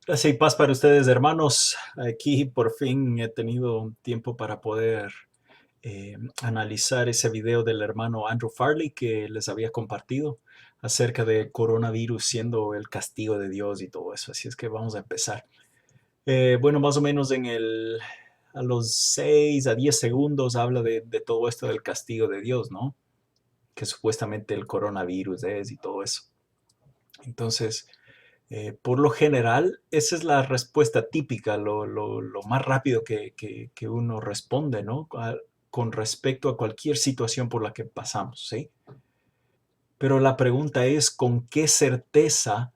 Gracias y paz para ustedes, hermanos. Aquí por fin he tenido un tiempo para poder analizar ese video del hermano Andrew Farley que les había compartido acerca de coronavirus siendo el castigo de Dios y todo eso. Así es que vamos a empezar. Bueno, más o menos a los 6 a 10 segundos habla de todo esto del castigo de Dios, ¿no? Que supuestamente el coronavirus es y todo eso. Entonces, por lo general, esa es la respuesta típica, lo más rápido que uno responde, ¿no? Con respecto a cualquier situación por la que pasamos, ¿sí? Pero la pregunta es, ¿con qué certeza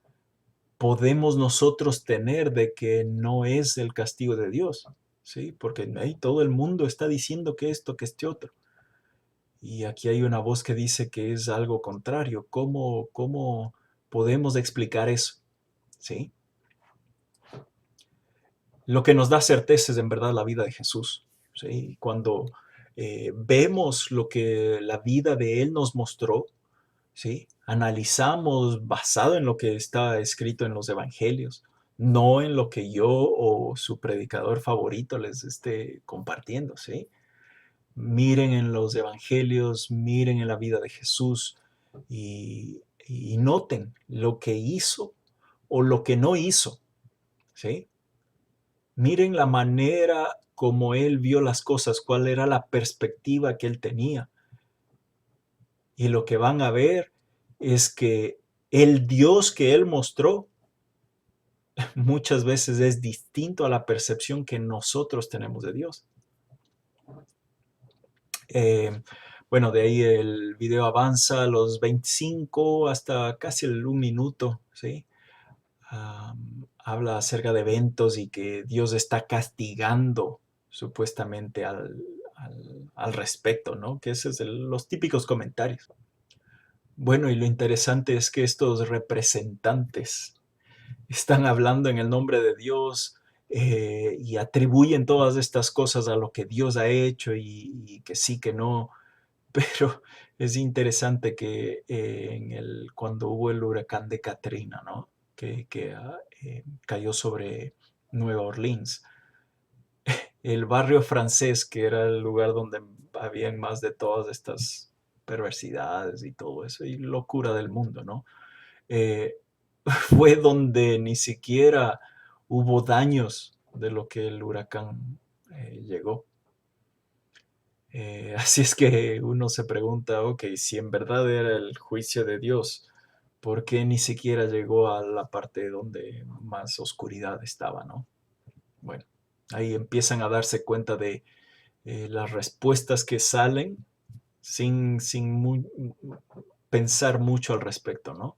podemos nosotros tener de que no es el castigo de Dios? ¿Sí? Porque ahí todo el mundo está diciendo que esto, que este otro. Y aquí hay una voz que dice que es algo contrario. ¿Cómo podemos explicar eso? ¿Sí? Lo que nos da certeza es en verdad la vida de Jesús. ¿Sí? Cuando vemos lo que la vida de Él nos mostró, ¿sí? Analizamos basado en lo que está escrito en los evangelios, no en lo que yo o su predicador favorito les esté compartiendo. ¿Sí? Miren en los evangelios, miren en la vida de Jesús y noten lo que hizo o lo que no hizo. ¿Sí? Miren la manera como él vio las cosas, cuál era la perspectiva que él tenía. Y lo que van a ver es que el Dios que él mostró muchas veces es distinto a la percepción que nosotros tenemos de Dios. Eh, bueno, de ahí el video avanza a los 25 hasta casi el 1 minuto, ¿sí? Habla acerca de eventos y que Dios está castigando supuestamente al respecto, ¿no? Que esos son los típicos comentarios. Bueno, y lo interesante es que estos representantes están hablando en el nombre de Dios y atribuyen todas estas cosas a lo que Dios ha hecho y que sí, que no, pero es interesante que cuando hubo el huracán de Katrina, ¿no? Que cayó sobre Nueva Orleans, el barrio francés, que era el lugar donde habían más de todas estas perversidades y todo eso, y locura del mundo, ¿no? Eh, fue donde ni siquiera hubo daños de lo que el huracán llegó. Así es que uno se pregunta, ok, si en verdad era el juicio de Dios, ¿por qué ni siquiera llegó a la parte donde más oscuridad estaba, no? Bueno, ahí empiezan a darse cuenta de las respuestas que salen sin pensar mucho al respecto, ¿no?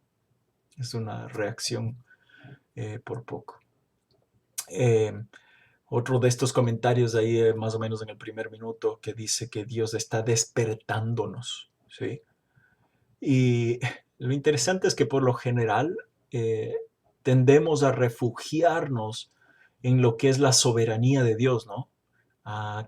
Es una reacción por poco. Eh, Otro de estos comentarios ahí, más o menos en el primer minuto, que dice que Dios está despertándonos, ¿sí? Y lo interesante es que por lo general eh, tendemos a refugiarnos en lo que es la soberanía de Dios, ¿no?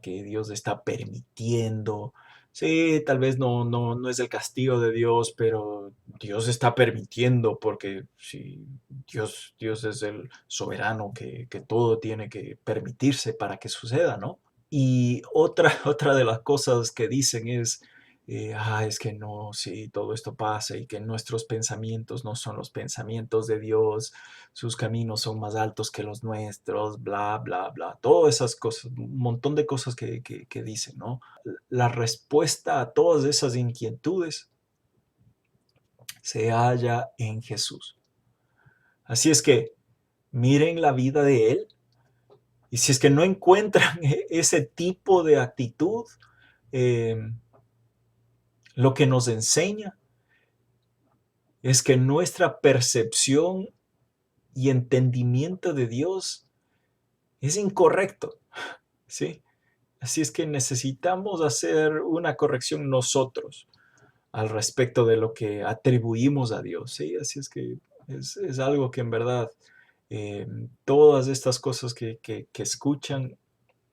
Que Dios está permitiendo. Sí, tal vez no es el castigo de Dios, pero Dios está permitiendo porque si Dios es el soberano que todo tiene que permitirse para que suceda, ¿no? Y otra de las cosas que dicen es, es que no, si todo esto pasa y que nuestros pensamientos no son los pensamientos de Dios, sus caminos son más altos que los nuestros, bla, bla, bla, todas esas cosas, un montón de cosas que dicen, ¿no? La respuesta a todas esas inquietudes se halla en Jesús. Así es que miren la vida de Él y si es que no encuentran ese tipo de actitud, eh, lo que nos enseña es que nuestra percepción y entendimiento de Dios es incorrecto, ¿sí? Así es que necesitamos hacer una corrección nosotros al respecto de lo que atribuimos a Dios, ¿sí? Así es que es algo que en verdad todas estas cosas que escuchan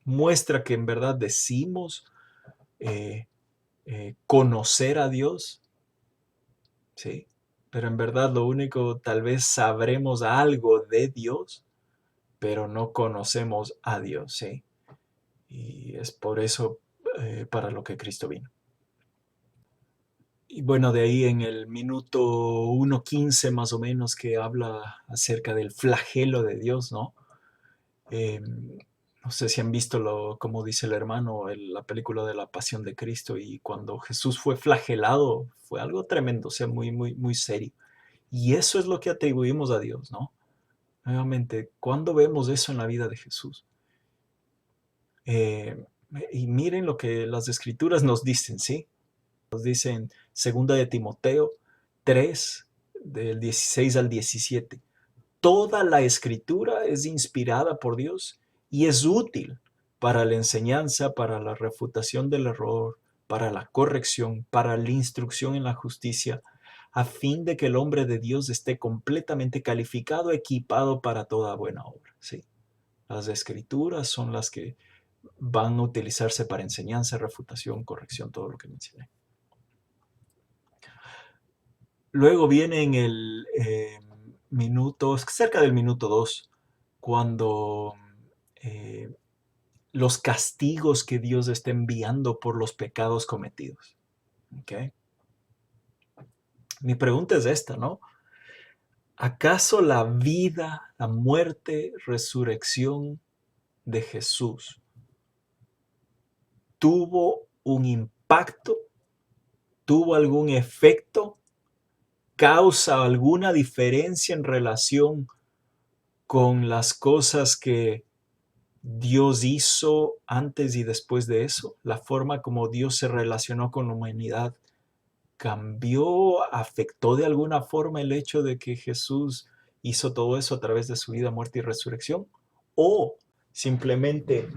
muestra que en verdad decimos eh, conocer a Dios, ¿sí? Pero en verdad lo único, tal vez sabremos algo de Dios, pero no conocemos a Dios, ¿sí? Y es por eso para lo que Cristo vino. Y bueno, de ahí en el minuto 1:15 más o menos que habla acerca del flagelo de Dios, ¿no? Eh, no sé si han visto como dice el hermano, la película de la Pasión de Cristo, y cuando Jesús fue flagelado fue algo tremendo, o sea, muy, muy, muy serio. Y eso es lo que atribuimos a Dios, ¿no? Nuevamente, ¿cuándo vemos eso en la vida de Jesús? Eh, y miren lo que las escrituras nos dicen, ¿sí? Nos dicen segunda de Timoteo 3, del 16 al 17. Toda la escritura es inspirada por Dios y es útil para la enseñanza, para la refutación del error, para la corrección, para la instrucción en la justicia, a fin de que el hombre de Dios esté completamente calificado, equipado para toda buena obra. ¿Sí? Las escrituras son las que van a utilizarse para enseñanza, refutación, corrección, todo lo que mencioné. Luego viene en el minuto, cerca del minuto 2, cuando eh, los castigos que Dios está enviando por los pecados cometidos. ¿Okay? Mi pregunta es esta, ¿no? ¿Acaso la vida, la muerte, resurrección de Jesús tuvo un impacto, tuvo algún efecto, causa alguna diferencia en relación con las cosas que Dios hizo antes y después de eso? La forma como Dios se relacionó con la humanidad cambió, afectó de alguna forma el hecho de que Jesús hizo todo eso a través de su vida, muerte y resurrección, o simplemente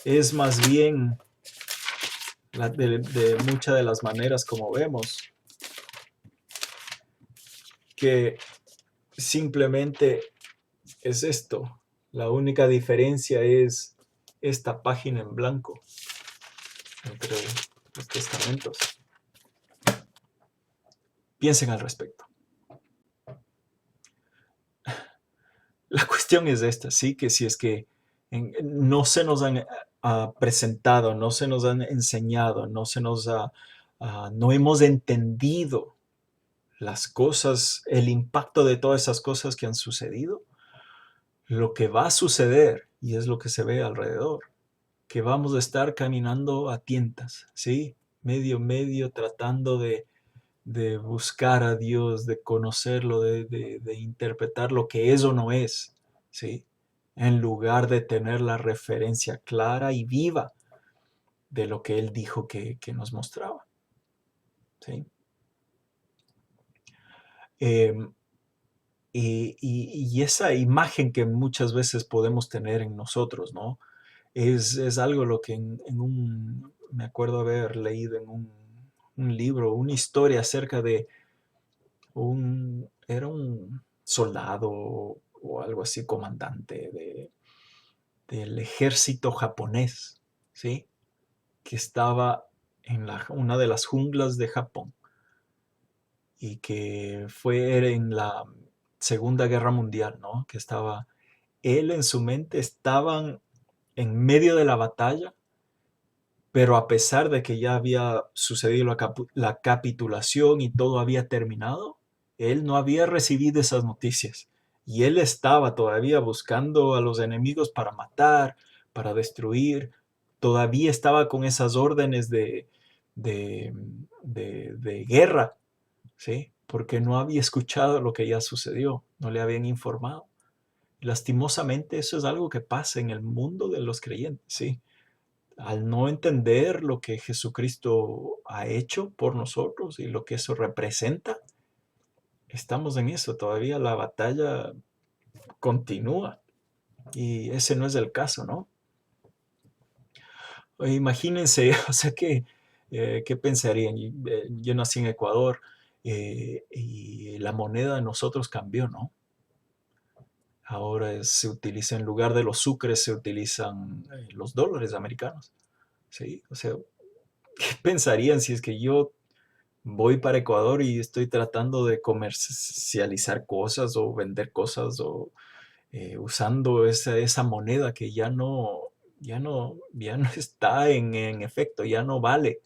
es más bien de muchas de las maneras como vemos que simplemente es esto. La única diferencia es esta página en blanco entre los testamentos. Piensen al respecto. La cuestión es esta, sí, que si es que no se nos han presentado, no se nos han enseñado, no hemos entendido las cosas, el impacto de todas esas cosas que han sucedido, lo que va a suceder, y es lo que se ve alrededor, que vamos a estar caminando a tientas, ¿sí? Medio, tratando de buscar a Dios, de conocerlo, de interpretar lo que es o no es, ¿sí? En lugar de tener la referencia clara y viva de lo que Él dijo que nos mostraba, ¿sí? Y esa imagen que muchas veces podemos tener en nosotros, ¿no? Es algo lo que me acuerdo haber leído en un libro, una historia acerca de era un soldado o algo así, comandante del ejército japonés, ¿sí? Que estaba en una de las junglas de Japón y que fue en la Segunda Guerra Mundial, ¿no? Que estaba, él en su mente estaban en medio de la batalla, pero a pesar de que ya había sucedido la capitulación y todo había terminado, él no había recibido esas noticias. Y él estaba todavía buscando a los enemigos para matar, para destruir. Todavía estaba con esas órdenes de, de guerra, ¿sí? Porque no había escuchado lo que ya sucedió, no le habían informado. Lastimosamente, eso es algo que pasa en el mundo de los creyentes, ¿sí? Al no entender lo que Jesucristo ha hecho por nosotros y lo que eso representa, estamos en eso, todavía la batalla continúa y ese no es el caso, ¿no? Imagínense, o sea, ¿qué pensarían? Yo nací en Ecuador y la moneda de nosotros cambió, ¿no? Ahora se utiliza, en lugar de los sucres, se utilizan los dólares americanos, ¿sí? O sea, ¿qué pensarían si es que yo voy para Ecuador y estoy tratando de comercializar cosas o vender cosas o usando esa moneda que ya no está en efecto, ya no vale,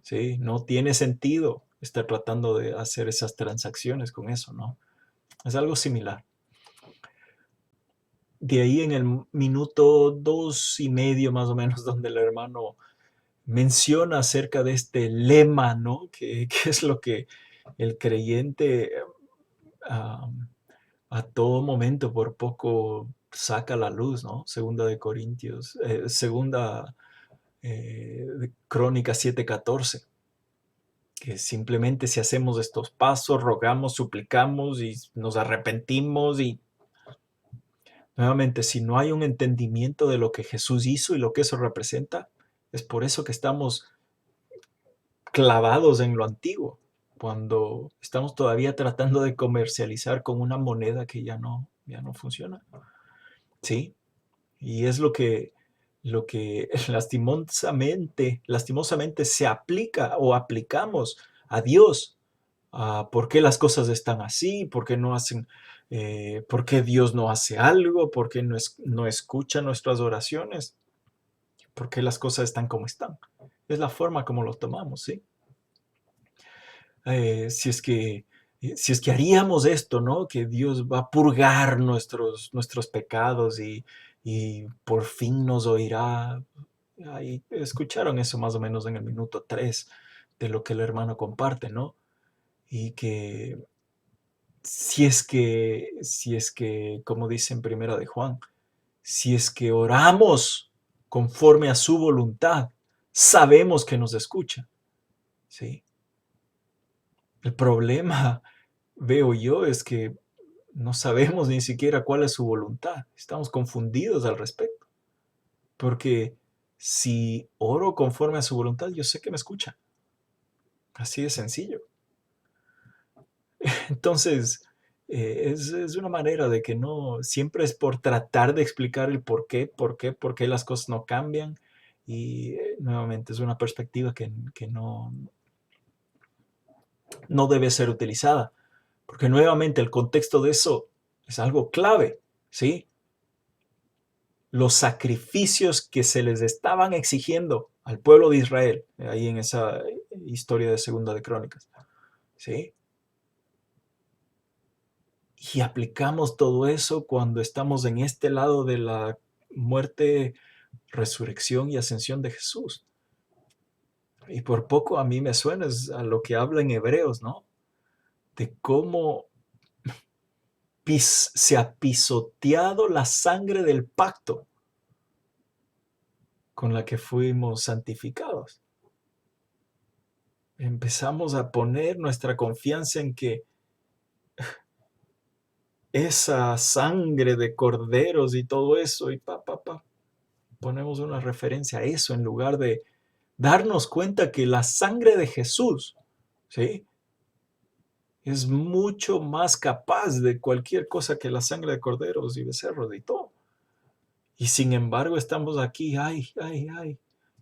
¿sí? No tiene sentido estar tratando de hacer esas transacciones con eso, ¿no? Es algo similar. De ahí en el minuto 2 y medio más o menos, donde el hermano menciona acerca de este lema, ¿no? Que es lo que el creyente am, a todo momento, por poco saca la luz, ¿no? Segunda de Crónicas 7:14, que simplemente si hacemos estos pasos, rogamos, suplicamos y nos arrepentimos y nuevamente, si no hay un entendimiento de lo que Jesús hizo y lo que eso representa, es por eso que estamos clavados en lo antiguo, cuando estamos todavía tratando de comercializar con una moneda que ya no funciona. ¿Sí? Y es lo que lastimosamente se aplica o aplicamos a Dios. ¿Por qué las cosas están así? ¿Por qué no hacen, por qué Dios no hace algo? ¿Por qué no escucha nuestras oraciones? ¿Por qué las cosas están como están? Es la forma como lo tomamos, ¿sí? Si es que haríamos esto, ¿no? Que Dios va a purgar nuestros pecados y por fin nos oirá. Ahí escucharon eso más o menos en el minuto 3 de lo que el hermano comparte, ¿no? Y que si es que, como dice en Primera de Juan, si es que oramos conforme a su voluntad, sabemos que nos escucha, ¿sí? El problema, veo yo, es que no sabemos ni siquiera cuál es su voluntad. Estamos confundidos al respecto. Porque si oro conforme a su voluntad, yo sé que me escucha. Así de sencillo. Entonces, es una manera de que no, siempre es por tratar de explicar el por qué las cosas no cambian. Y nuevamente es una perspectiva que no debe ser utilizada. Porque nuevamente el contexto de eso es algo clave, ¿sí? Los sacrificios que se les estaban exigiendo al pueblo de Israel, ahí en esa historia de Segunda de Crónicas, ¿sí? Y aplicamos todo eso cuando estamos en este lado de la muerte, resurrección y ascensión de Jesús. Y por poco a mí me suena a lo que habla en Hebreos, ¿no? De cómo se ha pisoteado la sangre del pacto con la que fuimos santificados. Empezamos a poner nuestra confianza en que esa sangre de corderos y todo eso, y ponemos una referencia a eso en lugar de darnos cuenta que la sangre de Jesús, ¿sí? Es mucho más capaz de cualquier cosa que la sangre de corderos y becerros y todo. Y sin embargo estamos aquí, ay, ay, ay.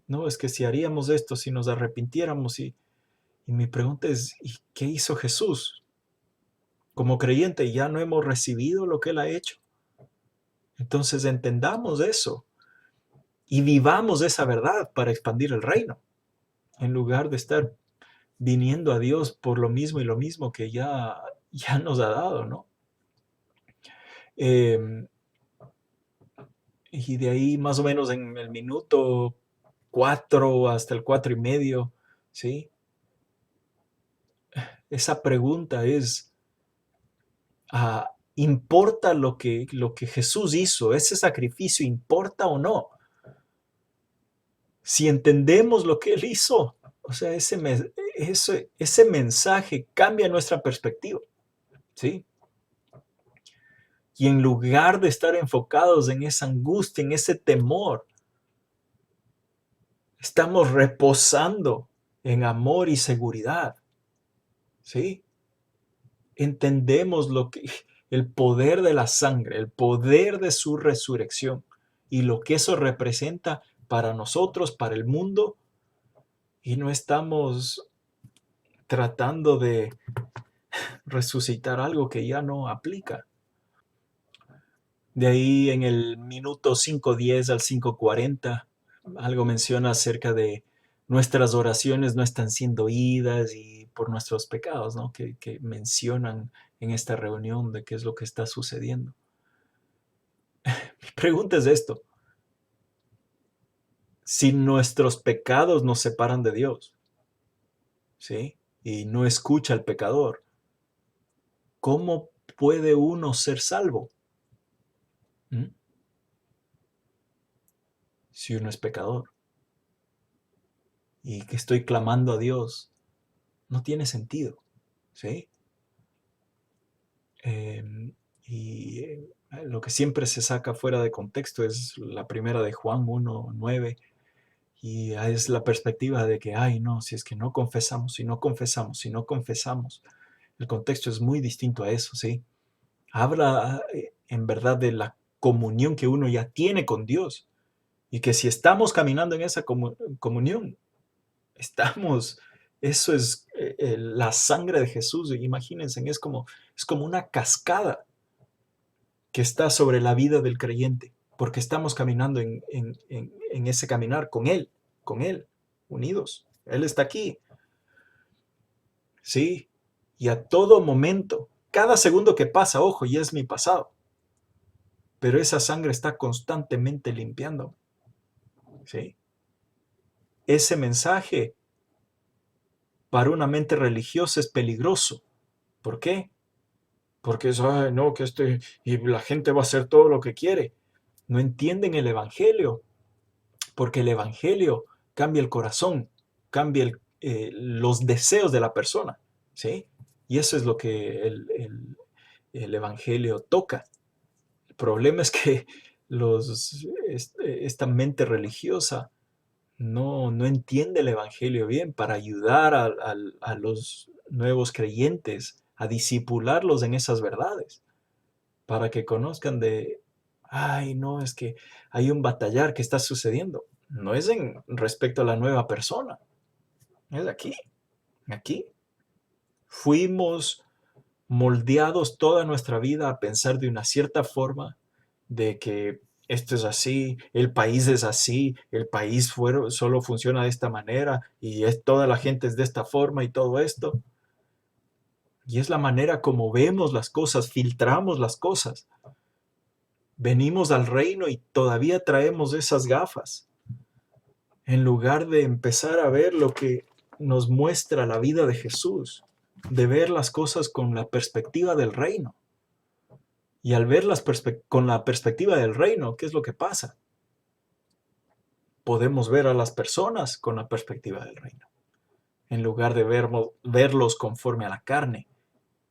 No, es que si haríamos esto, si nos arrepintiéramos y mi pregunta es, ¿y qué hizo Jesús? Como creyente ya no hemos recibido lo que Él ha hecho. Entonces entendamos eso y vivamos esa verdad para expandir el reino, en lugar de estar viniendo a Dios por lo mismo y lo mismo que ya nos ha dado, ¿no? Eh, y de ahí más o menos en el minuto 4 hasta el 4 y medio, ¿sí? Esa pregunta es, ¿importa lo que Jesús hizo? ¿Ese sacrificio importa o no? Si entendemos lo que Él hizo, o sea, ese mensaje cambia nuestra perspectiva, ¿sí? Y en lugar de estar enfocados en esa angustia, en ese temor, estamos reposando en amor y seguridad, ¿sí? Entendemos el poder de la sangre, el poder de su resurrección y lo que eso representa para nosotros, para el mundo, y no estamos tratando de resucitar algo que ya no aplica. De ahí en el minuto 5:10 al 5:40, algo menciona acerca de nuestras oraciones no están siendo oídas y por nuestros pecados, ¿no? Que mencionan en esta reunión de qué es lo que está sucediendo. Mi pregunta es esto: si nuestros pecados nos separan de Dios, ¿sí? Y no escucha al pecador, ¿cómo puede uno ser salvo? ¿Mm? Si uno es pecador y que estoy clamando a Dios, no tiene sentido, ¿sí? Y lo que siempre se saca fuera de contexto es la primera de Juan 1:9, y es la perspectiva de que, ay, no, si es que no confesamos, si no confesamos, si no confesamos. El contexto es muy distinto a eso, ¿sí? Habla en verdad de la comunión que uno ya tiene con Dios, y que si estamos caminando en esa comunión, estamos, eso es la sangre de Jesús. Imagínense, es como una cascada que está sobre la vida del creyente, porque estamos caminando en ese caminar con Él, unidos. Él está aquí, ¿sí? Y a todo momento, cada segundo que pasa, ojo, ya es mi pasado, pero esa sangre está constantemente limpiando, ¿sí? Ese mensaje para una mente religiosa es peligroso. ¿Por qué? Porque es, ay, no, y la gente va a hacer todo lo que quiere. No entienden el Evangelio, porque el Evangelio cambia el corazón, cambia los deseos de la persona, ¿sí? Y eso es lo que el Evangelio toca. El problema es que esta mente religiosa no entiende el Evangelio bien para ayudar a los nuevos creyentes a discipularlos en esas verdades, para que conozcan de, ay, no, es que hay un batallar que está sucediendo. No es en respecto a la nueva persona, es aquí. Fuimos moldeados toda nuestra vida a pensar de una cierta forma, de que esto es así, el país es así, el país solo funciona de esta manera y toda la gente es de esta forma y todo esto. Y es la manera como vemos las cosas, filtramos las cosas. Venimos al reino y todavía traemos esas gafas, en lugar de empezar a ver lo que nos muestra la vida de Jesús, de ver las cosas con la perspectiva del reino. Y al verlas con la perspectiva del reino, ¿qué es lo que pasa? Podemos ver a las personas con la perspectiva del reino, en lugar de verlos conforme a la carne.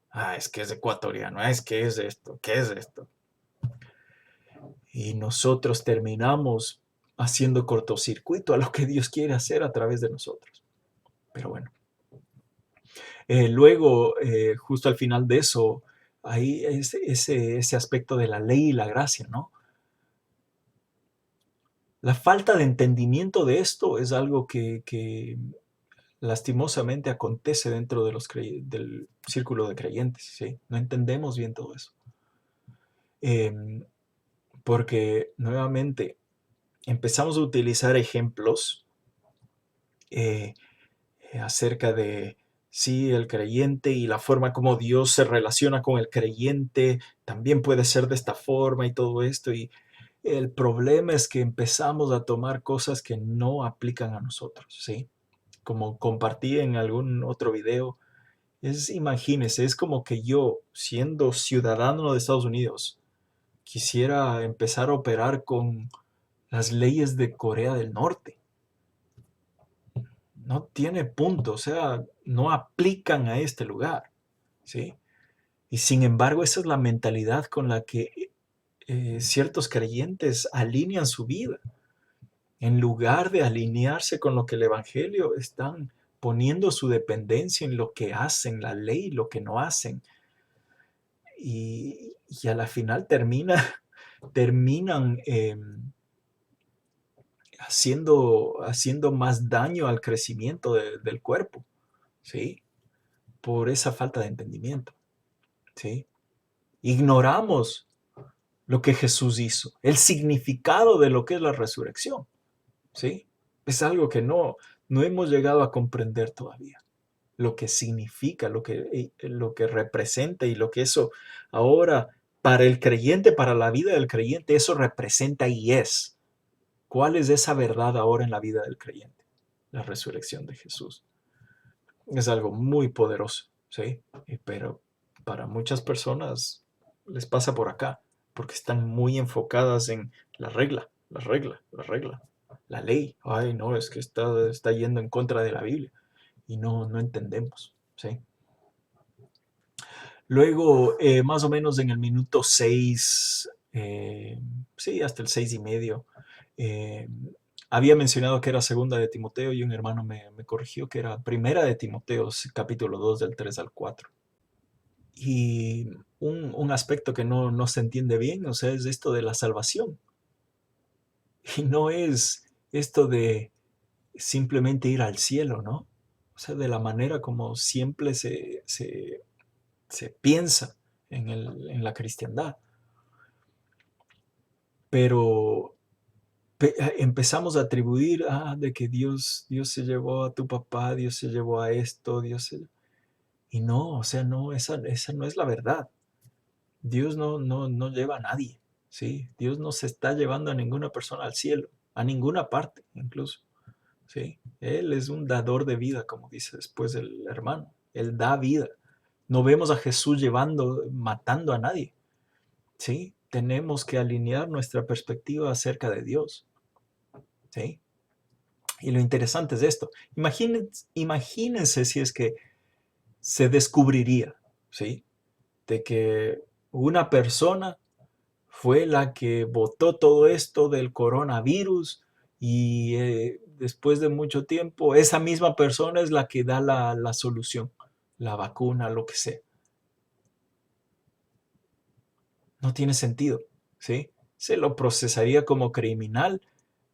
Ah, es que es ecuatoriano, es que es esto, ¿qué es esto? Y nosotros terminamos haciendo cortocircuito a lo que Dios quiere hacer a través de nosotros. Pero bueno. Luego, justo al final de eso, hay ese aspecto de la ley y la gracia, ¿no? La falta de entendimiento de esto es algo que lastimosamente acontece dentro de del círculo de creyentes, ¿sí? No entendemos bien todo eso. Porque nuevamente empezamos a utilizar ejemplos acerca de, sí, el creyente y la forma como Dios se relaciona con el creyente, también puede ser de esta forma y todo esto. Y el problema es que empezamos a tomar cosas que no aplican a nosotros, ¿sí? Como compartí en algún otro video, imagínese, es como que yo, siendo ciudadano de Estados Unidos, quisiera empezar a operar con las leyes de Corea del Norte. No tiene punto, o sea, no aplican a este lugar, ¿sí? Y sin embargo, esa es la mentalidad con la que ciertos creyentes alinean su vida. En lugar de alinearse con lo que el Evangelio, están poniendo su dependencia en lo que hacen, la ley, lo que no hacen. Y a la final terminan haciendo más daño al crecimiento del cuerpo, ¿sí? por esa falta de entendimiento, ¿sí? Ignoramos lo que Jesús hizo, el significado de lo que es la resurrección, ¿sí? Es algo que no hemos llegado a comprender todavía, lo que significa, lo que representa y lo que eso ahora para el creyente, para la vida del creyente, eso representa y es. ¿Cuál es esa verdad ahora en la vida del creyente? La resurrección de Jesús. Es algo muy poderoso, ¿sí? Pero para muchas personas les pasa por acá, porque están muy enfocadas en la regla, la regla, la regla, la ley. Ay, no, es que está yendo en contra de la Biblia y no entendemos, ¿sí? Luego, más o menos en el minuto 6, sí, hasta el 6:30, eh, había mencionado que era segunda de Timoteo y un hermano me corrigió que era primera de Timoteo, capítulo 2 del 3 al 4. Y un aspecto que no se entiende bien, o sea, es esto de la salvación. Y no es esto de simplemente ir al cielo, ¿no? O sea, de la manera como siempre se piensa en la cristiandad. Pero empezamos a atribuir, de que Dios se llevó a tu papá, Dios se llevó a esto, Y no, o sea, no, esa no es la verdad. Dios no lleva a nadie, ¿sí? Dios no se está llevando a ninguna persona al cielo, a ninguna parte incluso, ¿sí? Él es un dador de vida, como dice después el hermano. Él da vida. No vemos a Jesús matando a nadie, ¿sí? Tenemos que alinear nuestra perspectiva acerca de Dios, ¿sí? Y lo interesante es esto. Imagínense si es que se descubriría, ¿sí? De que una persona fue la que botó todo esto del coronavirus y después de mucho tiempo, esa misma persona es la que da la solución, la vacuna, lo que sea. No tiene sentido, ¿sí? Se lo procesaría como criminal,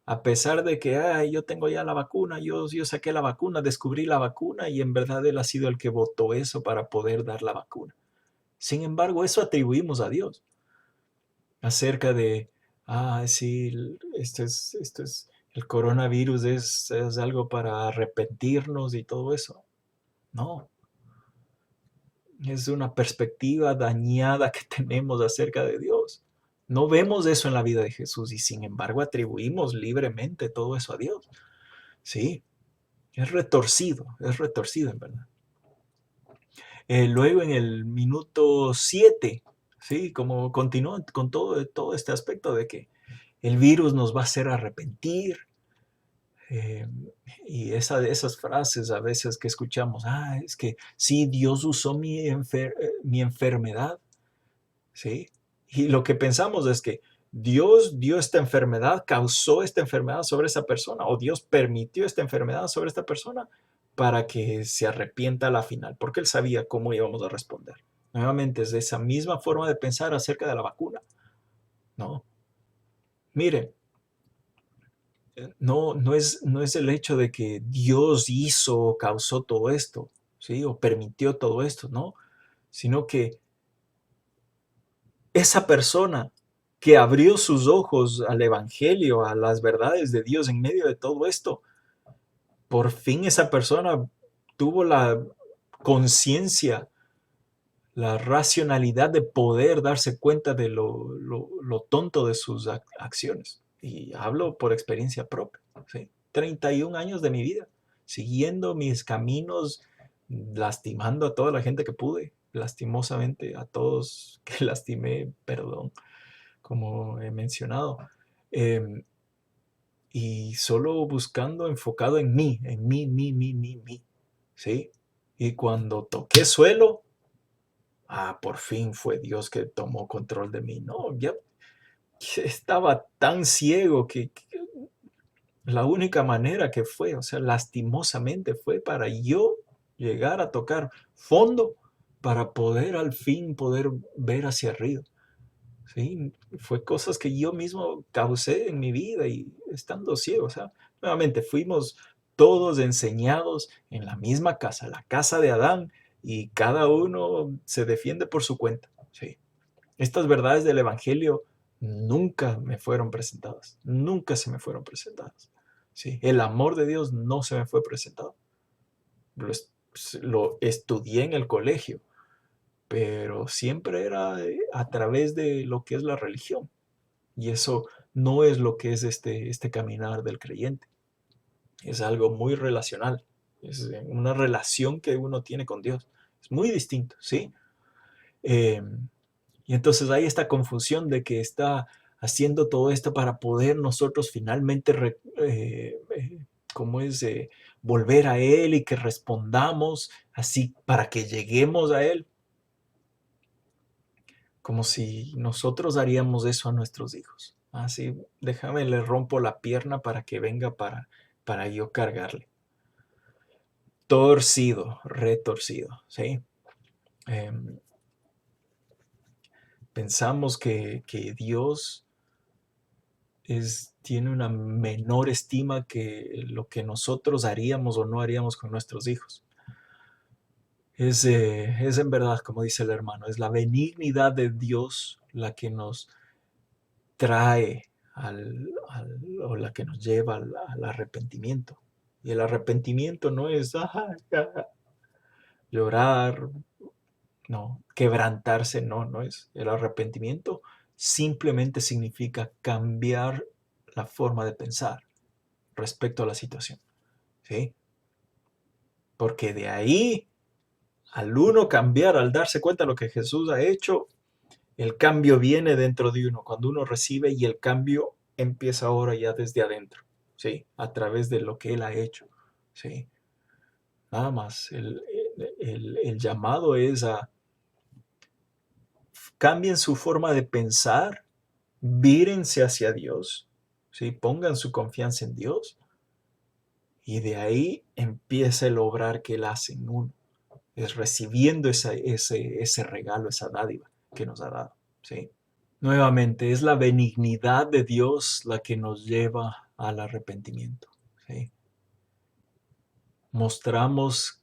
a pesar de que yo tengo ya la vacuna, yo saqué la vacuna, descubrí la vacuna y en verdad él ha sido el que votó eso para poder dar la vacuna. Sin embargo, eso atribuimos a Dios acerca de, sí, el coronavirus es algo para arrepentirnos y todo eso. No, es una perspectiva dañada que tenemos acerca de Dios. No vemos eso en la vida de Jesús y sin embargo atribuimos libremente todo eso a Dios. Sí, es retorcido en verdad. Luego en el minuto 7, sí, como continúa con todo este aspecto de que el virus nos va a hacer arrepentir. eh, y esas frases a veces que escuchamos, es que sí, Dios usó mi enfermedad, ¿sí? Y lo que pensamos es que Dios dio esta enfermedad, causó esta enfermedad sobre esa persona, o Dios permitió esta enfermedad sobre esta persona para que se arrepienta a la final, porque Él sabía cómo íbamos a responder. Nuevamente, es de esa misma forma de pensar acerca de la vacuna, ¿no? Miren, no es el hecho de que Dios hizo o causó todo esto, ¿sí? O permitió todo esto, ¿no? Sino que esa persona que abrió sus ojos al Evangelio, a las verdades de Dios en medio de todo esto, por fin esa persona tuvo la conciencia, la racionalidad de poder darse cuenta de lo tonto de sus acciones. Y hablo por experiencia propia, ¿sí? 31 años de mi vida, siguiendo mis caminos, lastimando a toda la gente que pude, lastimosamente a todos que lastimé, perdón, como he mencionado. Em, y solo buscando, enfocado en mí, ¿sí? Y cuando toqué suelo, por fin fue Dios que tomó control de mí. No, ya estaba tan ciego que la única manera que fue, o sea, lastimosamente fue para yo llegar a tocar fondo para poder al fin poder ver hacia arriba. Sí, fue cosas que yo mismo causé en mi vida y estando ciego, o sea, nuevamente fuimos todos enseñados en la misma casa, la casa de Adán, y cada uno se defiende por su cuenta. ¿Sí? Estas verdades del Evangelio nunca me fueron presentadas, nunca se me fueron presentadas. ¿Sí? El amor de Dios no se me fue presentado. Lo estudié en el colegio, pero siempre era a través de lo que es la religión. Y eso no es lo que es este caminar del creyente. Es algo muy relacional. Es una relación que uno tiene con Dios. Es muy distinto, ¿sí? Eh, y entonces hay esta confusión de que está haciendo todo esto para poder nosotros finalmente, ¿cómo es? Volver a Él y que respondamos así para que lleguemos a Él. Como si nosotros haríamos eso a nuestros hijos. Así, déjame, le rompo la pierna para que venga para yo cargarle. Torcido, retorcido, ¿sí? Pensamos que Dios tiene una menor estima que lo que nosotros haríamos o no haríamos con nuestros hijos. Es en verdad, como dice el hermano, es la benignidad de Dios la que nos trae o la que nos lleva al arrepentimiento. Y el arrepentimiento no es llorar, no, quebrantarse, no es. El arrepentimiento simplemente significa cambiar la forma de pensar respecto a la situación, ¿sí? Porque de ahí, al uno cambiar, al darse cuenta de lo que Jesús ha hecho, el cambio viene dentro de uno, cuando uno recibe, y el cambio empieza ahora ya desde adentro, ¿sí? A través de lo que Él ha hecho, ¿sí? Nada más, el llamado es a cambien su forma de pensar, vírense hacia Dios, ¿sí? Pongan su confianza en Dios, y de ahí empieza el obrar que Él hace en uno. Es recibiendo ese regalo, esa dádiva que nos ha dado, ¿sí? Nuevamente, es la benignidad de Dios la que nos lleva al arrepentimiento, ¿sí? Mostramos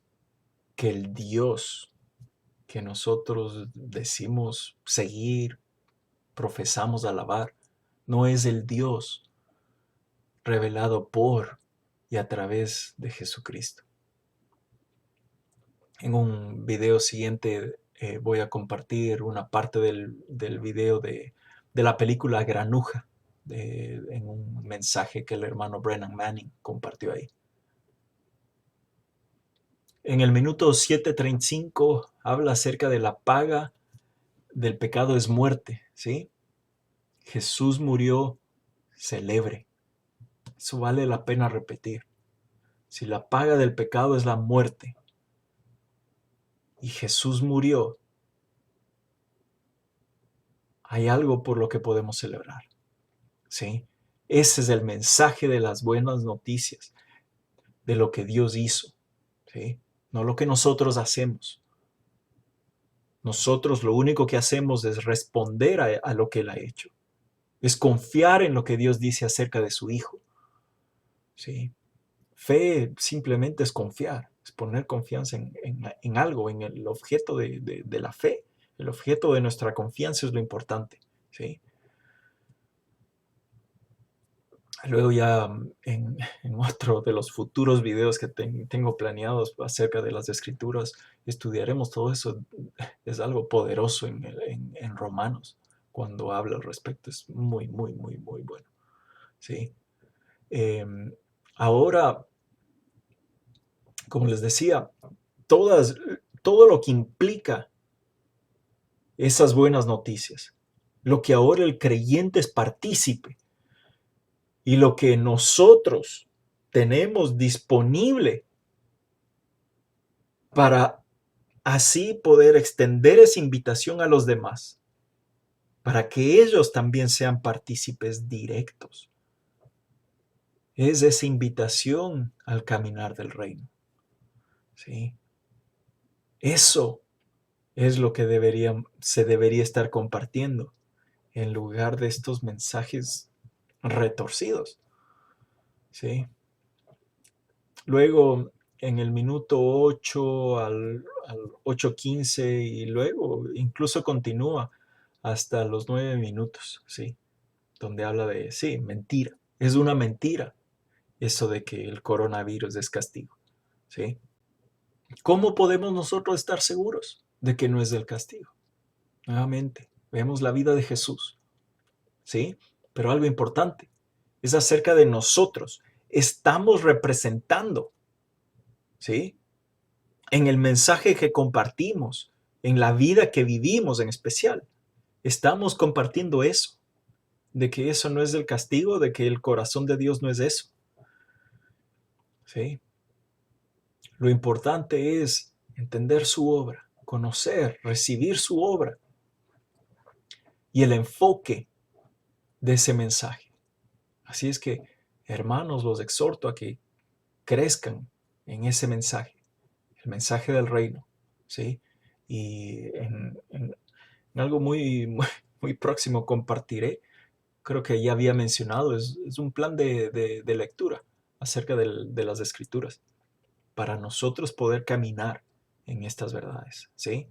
que el Dios que nosotros decimos seguir, profesamos alabar, no es el Dios revelado por y a través de Jesucristo. En un video siguiente voy a compartir una parte del video de la película Granuja, en un mensaje que el hermano Brennan Manning compartió ahí. En el minuto 7:35 habla acerca de la paga del pecado es muerte, ¿sí? Jesús murió, celebre. Eso vale la pena repetir. Si la paga del pecado es la muerte y Jesús murió, hay algo por lo que podemos celebrar, ¿sí? Ese es el mensaje de las buenas noticias, de lo que Dios hizo, ¿sí? No lo que nosotros hacemos. Nosotros lo único que hacemos es responder a lo que Él ha hecho. Es confiar en lo que Dios dice acerca de su Hijo, ¿sí? Fe simplemente es confiar, es poner confianza en algo, en el objeto de la fe. El objeto de nuestra confianza es lo importante, ¿sí? Luego ya otro de los futuros videos que tengo planeados acerca de las escrituras, estudiaremos todo eso. Es algo poderoso en Romanos cuando habla al respecto. Es muy, muy, muy, muy bueno, ¿sí? Ahora, como les decía, todo lo que implica esas buenas noticias, lo que ahora el creyente es partícipe y lo que nosotros tenemos disponible para así poder extender esa invitación a los demás, para que ellos también sean partícipes directos. Es esa invitación al caminar del reino, ¿sí? Eso es lo que se debería estar compartiendo en lugar de estos mensajes retorcidos, ¿sí? Luego, en el minuto 8 al al 8:15 y luego incluso continúa hasta los 9 minutos, ¿sí? Donde habla de, sí, mentira. Es una mentira eso de que el coronavirus es castigo, ¿sí? ¿Cómo podemos nosotros estar seguros de que no es del castigo? Nuevamente, vemos la vida de Jesús, ¿sí? Pero algo importante es acerca de nosotros. Estamos representando, ¿sí? En el mensaje que compartimos, en la vida que vivimos en especial, estamos compartiendo eso, de que eso no es del castigo, de que el corazón de Dios no es eso, ¿sí? Lo importante es entender su obra, conocer, recibir su obra y el enfoque de ese mensaje. Así es que, hermanos, los exhorto a que crezcan en ese mensaje, el mensaje del reino, ¿sí? Y en algo muy próximo compartiré, creo que ya había mencionado, es un plan de lectura acerca de las escrituras para nosotros poder caminar en estas verdades, ¿sí?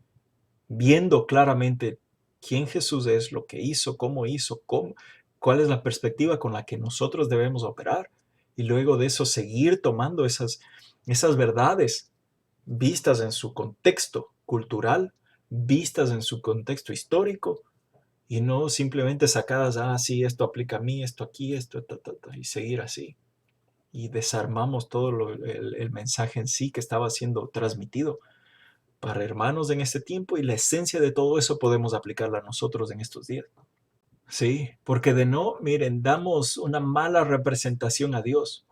Viendo claramente quién Jesús es, lo que hizo, cuál es la perspectiva con la que nosotros debemos operar y luego de eso seguir tomando esas verdades vistas en su contexto cultural, vistas en su contexto histórico y no simplemente sacadas, sí, esto aplica a mí, esto aquí, esto, y seguir así. Y desarmamos todo el mensaje en sí que estaba siendo transmitido para hermanos en este tiempo y la esencia de todo eso podemos aplicarla a nosotros en estos días. Sí, porque de no, miren, damos una mala representación a Dios.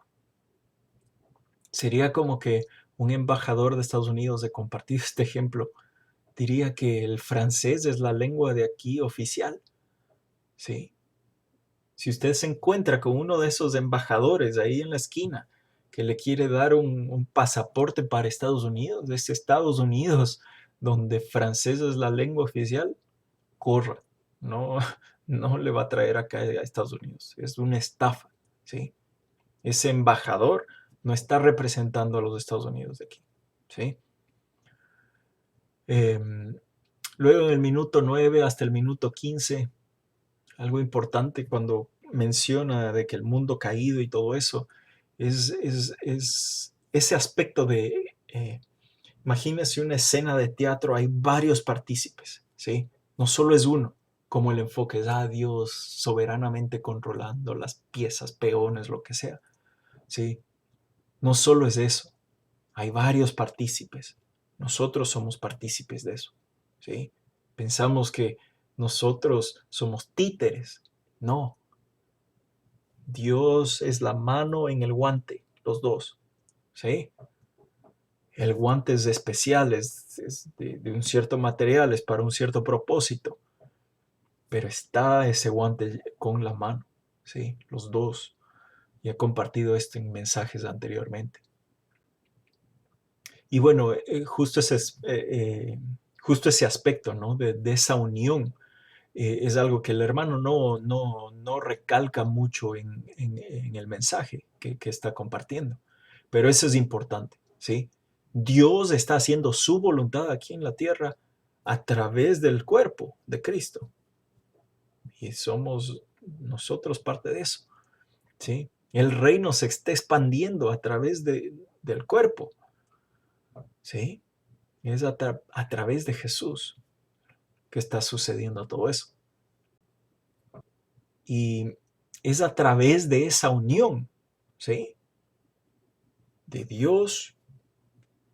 Sería como que un embajador de Estados Unidos, de compartir este ejemplo, diría que el francés es la lengua de aquí oficial. Sí. Si usted se encuentra con uno de esos embajadores ahí en la esquina que le quiere dar un pasaporte para Estados Unidos, de ese Estados Unidos donde francés es la lengua oficial, corra. No, no le va a traer acá a Estados Unidos. Es una estafa, ¿sí? Ese embajador no está representando a los Estados Unidos de aquí, ¿sí? Luego en el minuto 9 hasta el minuto 15, algo importante cuando menciona de que el mundo caído y todo eso, es ese aspecto de, imagínese una escena de teatro, hay varios partícipes, ¿sí? No solo es uno, como el enfoque es, Dios soberanamente controlando las piezas, peones, lo que sea, ¿sí? No solo es eso, hay varios partícipes. Nosotros somos partícipes de eso, ¿sí? Pensamos que nosotros somos títeres. No, Dios es la mano en el guante, los dos, ¿sí? El guante es especial, es de un cierto material, es para un cierto propósito, pero está ese guante con la mano, ¿sí? Los dos. Y he compartido esto en mensajes anteriormente. Y bueno, justo ese aspecto, ¿no? De esa unión es algo que el hermano no recalca mucho en el mensaje que está compartiendo. Pero eso es importante, ¿sí? Dios está haciendo su voluntad aquí en la tierra a través del cuerpo de Cristo. Y somos nosotros parte de eso, ¿sí? El reino se está expandiendo a través del cuerpo, ¿sí? Es a través de Jesús que está sucediendo todo eso. Y es a través de esa unión, ¿sí? De Dios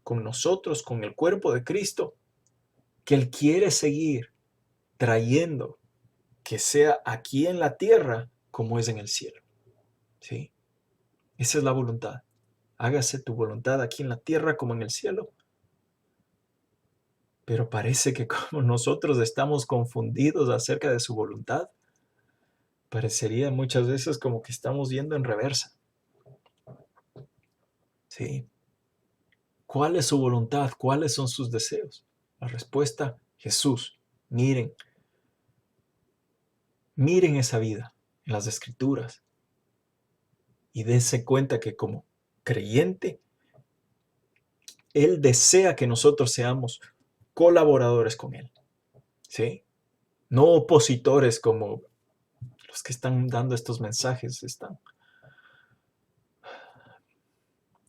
con nosotros, con el cuerpo de Cristo, que Él quiere seguir trayendo que sea aquí en la tierra como es en el cielo, ¿sí? Esa es la voluntad. Hágase tu voluntad aquí en la tierra como en el cielo. Pero parece que como nosotros estamos confundidos acerca de su voluntad, parecería muchas veces como que estamos yendo en reversa, ¿sí? ¿Cuál es su voluntad? ¿Cuáles son sus deseos? La respuesta, Jesús. Miren, miren esa vida en las Escrituras y dense cuenta que como creyente, Él desea que nosotros seamos colaboradores con Él, ¿sí? No opositores como los que están dando estos mensajes.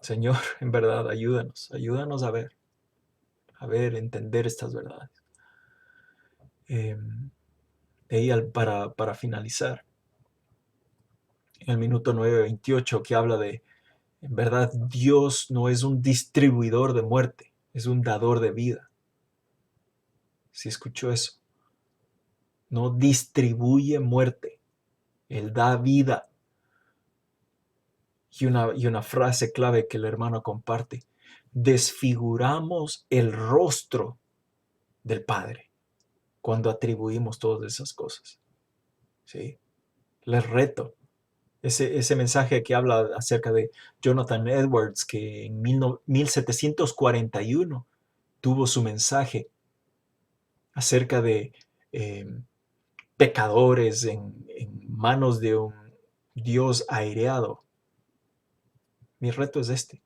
Señor, en verdad, ayúdanos a ver, entender estas verdades. Eh, de ahí para finalizar, en el minuto 9:28 que habla de, en verdad, Dios no es un distribuidor de muerte, es un dador de vida. ¿Sí escuchó eso? No distribuye muerte, Él da vida. Y una frase clave que el hermano comparte: desfiguramos el rostro del Padre cuando atribuimos todas esas cosas. ¿Sí? Les reto. Ese mensaje que habla acerca de Jonathan Edwards, que en 1741 tuvo su mensaje acerca de eh, pecadores en manos de un Dios aireado. Mi reto es este.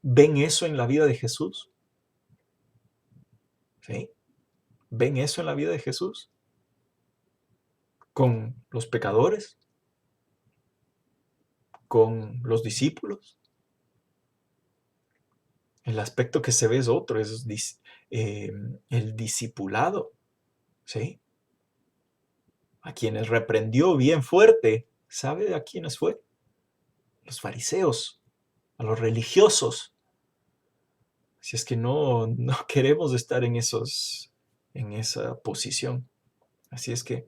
¿Ven eso en la vida de Jesús? ¿Sí? ¿Ven eso en la vida de Jesús? ¿Con los pecadores? ¿Con los discípulos? El aspecto que se ve es otro, es el discipulado, ¿sí? A quienes reprendió bien fuerte. ¿Sabe a quiénes fue? Los fariseos, a los religiosos. Si es que no queremos estar en esa posición. Así es que,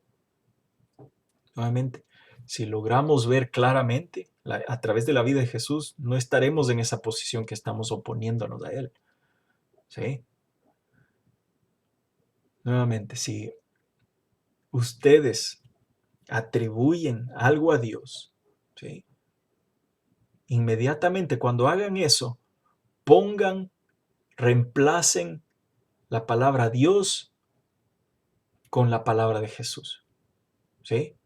nuevamente, si logramos ver claramente a través de la vida de Jesús, no estaremos en esa posición que estamos oponiéndonos a Él. ¿Sí? Nuevamente, si ustedes atribuyen algo a Dios, ¿sí? Inmediatamente cuando hagan eso, reemplacen la palabra Dios con la palabra de Jesús, ¿sí?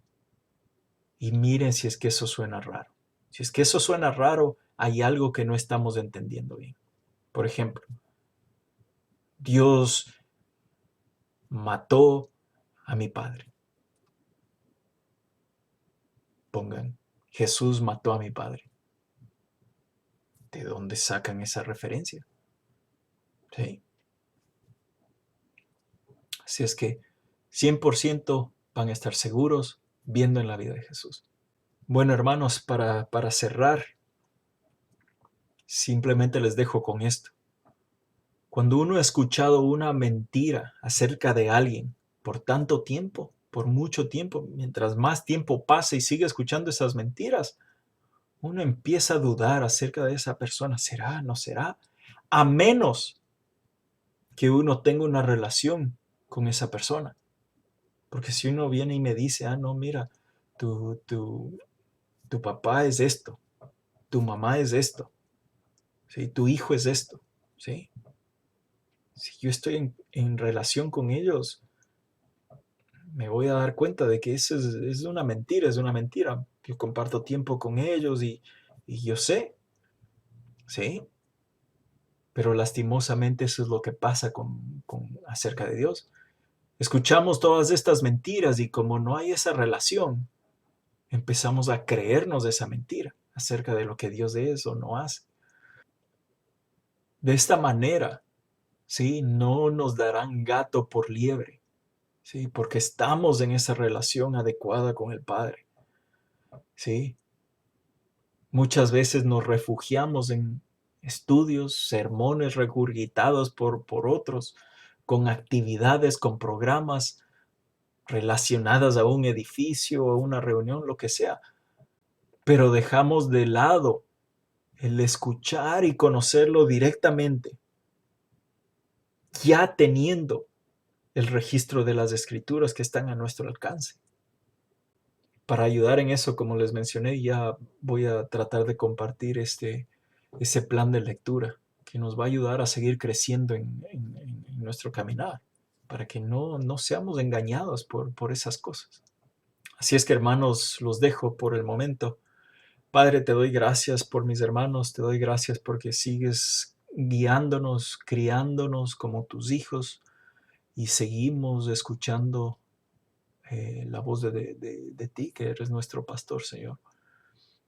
Y miren si es que eso suena raro. Si es que eso suena raro, hay algo que no estamos entendiendo bien. Por ejemplo, Dios mató a mi padre. Pongan, Jesús mató a mi padre. ¿De dónde sacan esa referencia? ¿Sí? Así es que 100% van a estar seguros viendo en la vida de Jesús. Bueno, hermanos, para cerrar, simplemente les dejo con esto. Cuando uno ha escuchado una mentira acerca de alguien por tanto tiempo, por mucho tiempo, mientras más tiempo pasa y sigue escuchando esas mentiras, uno empieza a dudar acerca de esa persona. ¿Será? ¿No será? A menos que uno tenga una relación con esa persona. Porque si uno viene y me dice, no, mira, tu, tu, tu papá es esto, tu mamá es esto, ¿sí? Tu hijo es esto, ¿sí? Si yo estoy en relación con ellos, me voy a dar cuenta de que eso es una mentira, es una mentira. Yo comparto tiempo con ellos y yo sé, ¿sí? Pero lastimosamente eso es lo que pasa acerca de Dios. Escuchamos todas estas mentiras y como no hay esa relación, empezamos a creernos de esa mentira acerca de lo que Dios es o no hace. De esta manera, ¿sí? No nos darán gato por liebre, ¿sí? Porque estamos en esa relación adecuada con el Padre, ¿sí? Muchas veces nos refugiamos en estudios, sermones regurgitados por otros, con actividades, con programas relacionadas a un edificio, a una reunión, lo que sea. Pero dejamos de lado el escuchar y conocerlo directamente, ya teniendo el registro de las escrituras que están a nuestro alcance. Para ayudar en eso, como les mencioné, ya voy a tratar de compartir ese plan de lectura que nos va a ayudar a seguir creciendo en nuestro caminar, para que no seamos engañados por esas cosas. Así es que, hermanos, los dejo por el momento. Padre, te doy gracias por mis hermanos, te doy gracias porque sigues guiándonos, criándonos como tus hijos y seguimos escuchando la voz de ti, que eres nuestro pastor, Señor.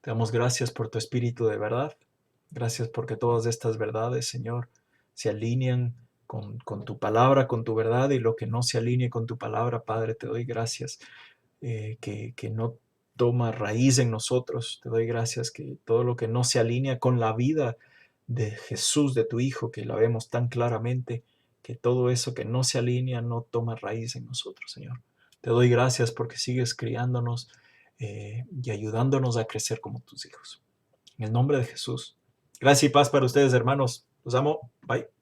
Te damos gracias por tu espíritu de verdad. Gracias porque todas estas verdades, Señor, se alinean con tu palabra, con tu verdad, y lo que no se alinee con tu palabra, Padre, te doy gracias que no toma raíz en nosotros. Te doy gracias que todo lo que no se alinea con la vida de Jesús, de tu Hijo, que la vemos tan claramente, que todo eso que no se alinea no toma raíz en nosotros, Señor. Te doy gracias porque sigues criándonos y ayudándonos a crecer como tus hijos. En el nombre de Jesús. Gracias y paz para ustedes, hermanos. Los amo. Bye.